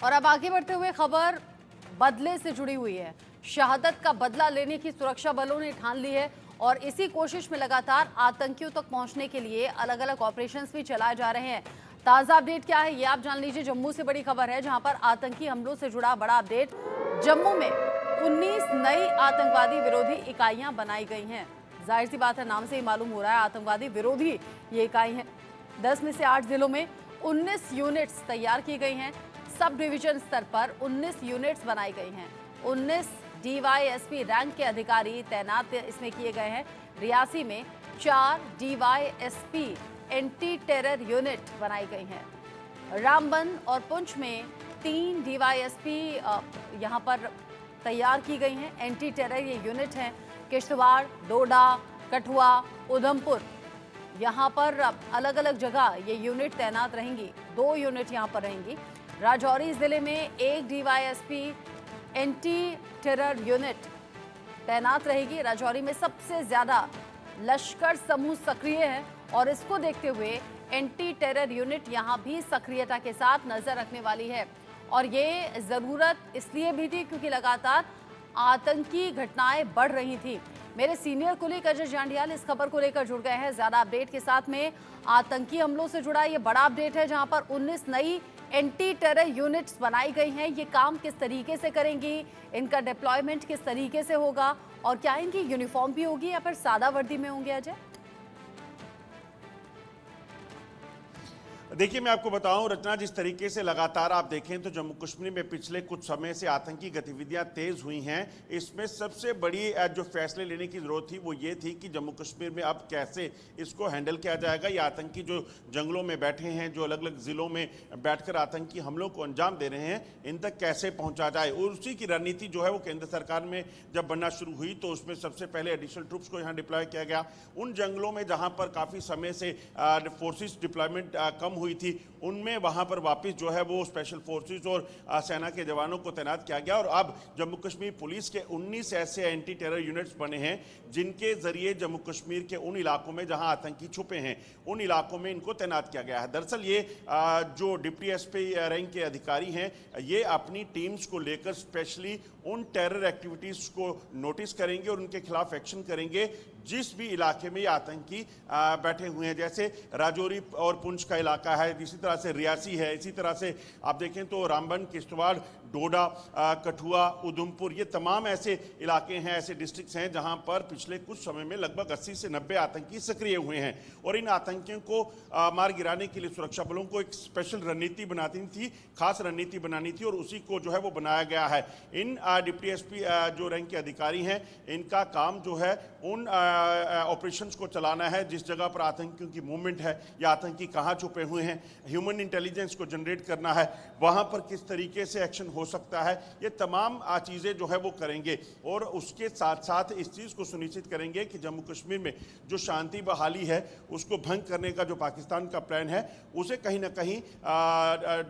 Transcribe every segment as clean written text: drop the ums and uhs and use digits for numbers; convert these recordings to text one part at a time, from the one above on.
और अब आगे बढ़ते हुए खबर बदले से जुड़ी हुई है। शहादत का बदला लेने की सुरक्षा बलों ने ठान ली है और इसी कोशिश में लगातार आतंकियों तक पहुंचने के लिए अलग अलग ऑपरेशंस भी चलाए जा रहे हैं। ताजा अपडेट क्या है ये आप जान लीजिए। जम्मू से बड़ी खबर है जहां पर आतंकी हमलों से जुड़ा बड़ा अपडेट। जम्मू में 19 नई आतंकवादी विरोधी इकाइयां बनाई गई हैं। जाहिर सी बात है, नाम से ही मालूम हो रहा है आतंकवादी विरोधी ये इकाई है। 10 में से 8 जिलों में 19 यूनिट्स तैयार की गई हैं। सब डिवीजन स्तर पर 19 यूनिट्स बनाई गई हैं। 19 डीवाईएसपी रैंक के अधिकारी तैनात इसमें किए गए हैं। रियासी में 4 डीवाईएसपी एंटी टेरर यूनिट बनाई गई हैं। रामबन और पुंछ में 3 डीवाईएसपी यहां पर तैयार की गई हैं। एंटी टेरर ये यूनिट हैं। किश्तवाड़, डोडा, कठुआ, उधमपुर यहाँ पर अलग अलग जगह ये यूनिट तैनात रहेंगी। 2 यूनिट यहाँ पर रहेंगी। राजौरी जिले में 1 डीवाईएसपी एंटी टेरर यूनिट तैनात रहेगी। राजौरी में सबसे ज्यादा लश्कर समूह सक्रिय है और इसको देखते हुए एंटी टेरर यूनिट यहाँ भी सक्रियता के साथ नजर रखने वाली है। और ये जरूरत इसलिए भी थी क्योंकि लगातार आतंकी घटनाएं बढ़ रही थी। मेरे सीनियर कुलीग अजय जांडियाल इस खबर को लेकर जुड़ गए हैं ज्यादा अपडेट के साथ में। आतंकी हमलों से जुड़ा ये बड़ा अपडेट है जहां पर 19 नई एंटी टेरर यूनिट्स बनाई गई हैं। ये काम किस तरीके से करेंगी, इनका डिप्लॉयमेंट किस तरीके से होगा और क्या इनकी यूनिफॉर्म भी होगी या फिर सादा वर्दी में होंगे अजय? देखिए, मैं आपको बताऊं रचना, जिस तरीके से लगातार आप देखें तो जम्मू कश्मीर में पिछले कुछ समय से आतंकी गतिविधियां तेज हुई हैं। इसमें सबसे बड़ी जो फैसले लेने की जरूरत थी वो ये थी कि जम्मू कश्मीर में अब कैसे इसको हैंडल किया जाएगा। ये आतंकी जो जंगलों में बैठे हैं, जो अलग अलग जिलों में बैठकर आतंकी हमलों को अंजाम दे रहे हैं, इन तक कैसे पहुंचा जाए। और उसी की रणनीति जो है वो केंद्र सरकार में जब बनना शुरू हुई तो उसमें सबसे पहले एडिशनल ट्रूप्स को यहाँ डिप्लॉय किया गया। उन जंगलों में जहाँ पर काफ़ी समय से फोर्सेस डिप्लॉयमेंट कम हुई थी, उनमें वहां पर वापस जो है वो स्पेशल फोर्सेस और सेना के जवानों को तैनात किया गया। और अब जम्मू कश्मीर पुलिस के 19 ऐसे एंटी टेरर यूनिट्स बने हैं जिनके जरिए जम्मू कश्मीर के उन इलाकों में जहां आतंकी छुपे हैं, उन इलाकों में इनको तैनात किया गया है। दरअसल ये जो डिप्टी एसपी रैंक के अधिकारी हैं, ये अपनी टीम्स को लेकर स्पेशली उन टेरर एक्टिविटीज को नोटिस करेंगे और उनके खिलाफ एक्शन करेंगे जिस भी इलाके में ये आतंकी बैठे हुए हैं। जैसे राजौरी और पुंछ का इलाका है, इसी तरह से रियासी है, इसी तरह से आप देखें तो रामबन, किश्तवाड़, डोडा, कठुआ, उधमपुर, ये तमाम ऐसे इलाके हैं, ऐसे डिस्ट्रिक्ट्स हैं जहां पर पिछले कुछ समय में लगभग 80 से 90 आतंकी सक्रिय हुए हैं। और इन आतंकियों को मार गिराने के लिए सुरक्षा बलों को एक स्पेशल रणनीति बनानी थी, खास रणनीति बनानी थी और उसी को जो है वो बनाया गया है। इन डिप्टी एसपी जो रैंक के अधिकारी हैं, इनका काम जो है उन ऑपरेशंस को चलाना है जिस जगह पर आतंकियों की मूवमेंट है या आतंकी कहाँ छुपे हुए हैं, ह्यूमन इंटेलिजेंस को जनरेट करना है, वहाँ पर किस तरीके से एक्शन हो सकता है, ये तमाम चीज़ें जो है वो करेंगे। और उसके साथ साथ इस चीज़ को सुनिश्चित करेंगे कि जम्मू कश्मीर में जो शांति बहाली है उसको भंग करने का जो पाकिस्तान का प्लान है उसे कहीं ना कहीं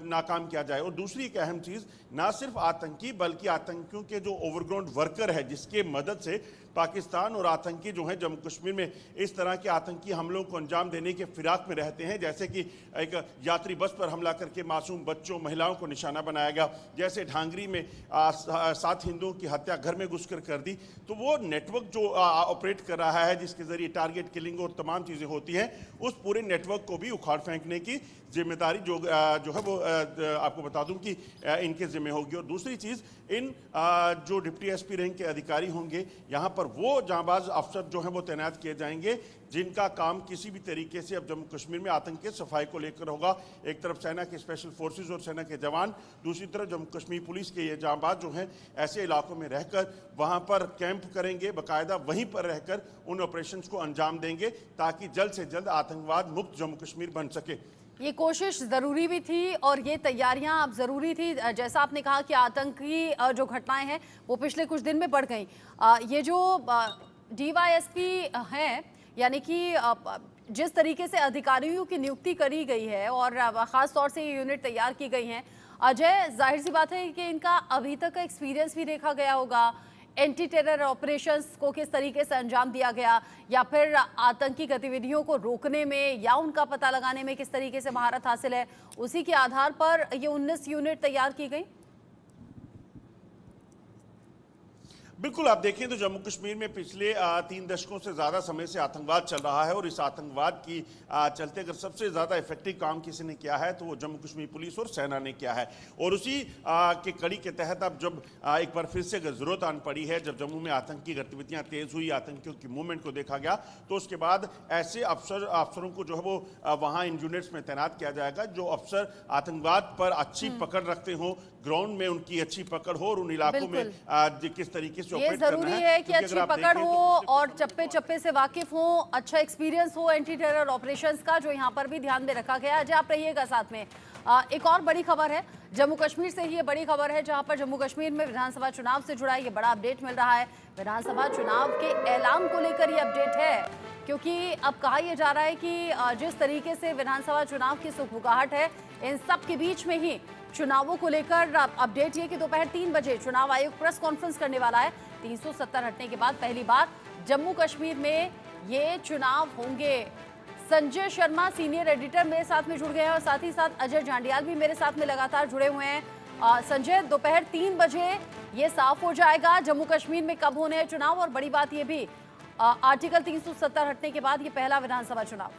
नाकाम किया जाए। और दूसरी एक अहम चीज़, ना सिर्फ आतंकी बल्कि आतंकियों के जो ओवरग्राउंड वर्कर है जिसके मदद से पाकिस्तान और आतंकी जो हैं जम्मू कश्मीर में इस तरह के आतंकी हमलों को अंजाम देने के फिराक में रहते हैं। जैसे कि एक यात्री बस पर हमला करके मासूम बच्चों, महिलाओं को निशाना बनाया गया, जैसे ढांगरी में 7 हिंदुओं की हत्या घर में घुसकर कर दी। तो वो नेटवर्क जो ऑपरेट कर रहा है जिसके जरिए टारगेट किलिंग और तमाम चीज़ें होती हैं, उस पूरे नेटवर्क को भी उखाड़ फेंकने की जिम्मेदारी जो है वो आपको बता दूं कि इनके जिम्मे होगी। और दूसरी चीज़, इन जो डिप्टी एसपी रैंक के अधिकारी होंगे यहाँ पर वो जांबाज अफसर जो हैं वो तैनात किए जाएंगे जिनका काम किसी भी तरीके से अब जम्मू कश्मीर में आतंक के सफाई को लेकर होगा। एक तरफ सेना के स्पेशल फोर्सेस और सेना के जवान, दूसरी तरफ जम्मू कश्मीर पुलिस के ये जांबाज जो हैं ऐसे इलाकों में रहकर वहाँ पर कैंप करेंगे, बाकायदा वहीं पर रहकर उन ऑपरेशंस को अंजाम देंगे ताकि जल्द से जल्द आतंकवाद मुक्त जम्मू कश्मीर बन सके। ये कोशिश ज़रूरी भी थी और ये तैयारियां अब ज़रूरी थी। जैसा आपने कहा कि आतंकी जो घटनाएं हैं वो पिछले कुछ दिन में बढ़ गई। ये जो डीवाईएसपी हैं, यानी कि जिस तरीके से अधिकारियों की नियुक्ति करी गई है और ख़ास तौर से ये यूनिट तैयार की गई हैं, अजय, जाहिर सी बात है कि इनका अभी तक का एक्सपीरियंस भी देखा गया होगा, एंटी टेरर ऑपरेशंस को किस तरीके से अंजाम दिया गया, या फिर आतंकी गतिविधियों को रोकने में या उनका पता लगाने में किस तरीके से महारत हासिल है, उसी के आधार पर ये 19 यूनिट तैयार की गई। बिल्कुल, आप देखें तो जम्मू कश्मीर में पिछले 3 दशकों से ज़्यादा समय से आतंकवाद चल रहा है और इस आतंकवाद की चलते अगर सबसे ज़्यादा इफेक्टिव काम किसी ने किया है तो वो जम्मू कश्मीर पुलिस और सेना ने किया है। और उसी के कड़ी के तहत अब जब एक बार फिर से अगर ज़रूरत आन पड़ी है, जब जम्मू में आतंकी गतिविधियाँ तेज़ हुई, आतंकियों की मूवमेंट को देखा गया, तो उसके बाद ऐसे अफसरों को जो है वो वहाँ इन यूनिट्स में तैनात किया जाएगा जो अफसर आतंकवाद पर अच्छी पकड़ रखते हों, ग्राउंड में उनकी अच्छी पकड़ हो और उन इलाकों में किस तरीके से ये जरूरी है कि अच्छी पकड़ हो और चप्पे चप्पे से वाकिफ हो, अच्छा एक्सपीरियंस हो एंटी टेरर ऑपरेशंस का, जो यहाँ पर भी ध्यान में रखा गया है। अजय, आप रहिएगा साथ में। एक और बड़ी खबर है, जम्मू कश्मीर से ही ये बड़ी खबर है, जहां पर जम्मू कश्मीर में विधानसभा चुनाव से जुड़ा ये बड़ा अपडेट मिल रहा है। विधानसभा चुनाव के ऐलान को लेकर ये अपडेट है, क्योंकि अब कहा यह जा रहा है कि जिस तरीके से विधानसभा चुनाव की सुखबुगाहट है, इन सब के बीच में ही चुनावों को लेकर अपडेट ये कि दोपहर 3 बजे चुनाव आयोग प्रेस कॉन्फ्रेंस करने वाला है। 370 हटने के बाद पहली बार जम्मू कश्मीर में ये चुनाव होंगे। संजय शर्मा सीनियर एडिटर मेरे साथ में जुड़ गए हैं और साथ ही साथ अजय जांडियाल भी मेरे साथ में लगातार जुड़े हुए हैं। संजय, दोपहर 3 बजे ये साफ हो जाएगा जम्मू कश्मीर में कब होने हैं चुनाव, और बड़ी बात ये भी आर्टिकल 370 हटने के बाद ये पहला विधानसभा चुनाव।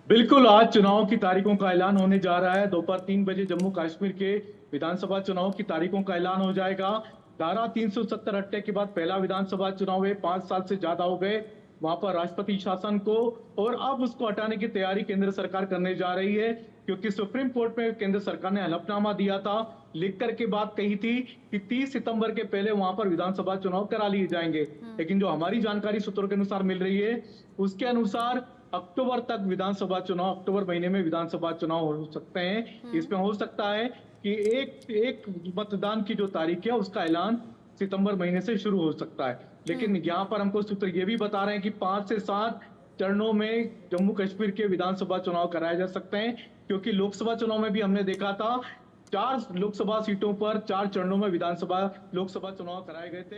बिल्कुल, आज चुनाव की तारीखों का ऐलान होने जा रहा है। दोपहर 3 बजे जम्मू कश्मीर के विधानसभा चुनाव की तारीखों का ऐलान हो जाएगा। धारा 370 हटने के बाद पहला विधानसभा चुनाव है। 5 साल से ज्यादा हो गए वहां पर राष्ट्रपति शासन को, और अब उसको हटाने की तैयारी केंद्र सरकार करने जा रही है, क्योंकि सुप्रीम कोर्ट में केंद्र सरकार ने हलफनामा दिया था, लिख करके बात कही थी कि 30 सितंबर के पहले वहां पर विधानसभा चुनाव करा लिए जाएंगे। लेकिन जो हमारी जानकारी सूत्रों के अनुसार मिल रही है, उसके अनुसार अक्टूबर तक विधानसभा चुनाव, अक्टूबर महीने में विधानसभा चुनाव हो सकते हैं। इसमें हो सकता है कि एक मतदान की जो तारीख है उसका ऐलान सितंबर महीने से शुरू हो सकता है। लेकिन यहाँ पर हमको सूत्र ये भी बता रहे हैं कि 5 से 7 चरणों में जम्मू कश्मीर के विधानसभा चुनाव कराए जा सकते हैं, क्योंकि लोकसभा चुनाव में भी हमने देखा था 4 लोकसभा सीटों पर 4 चरणों में लोकसभा चुनाव कराए गए थे।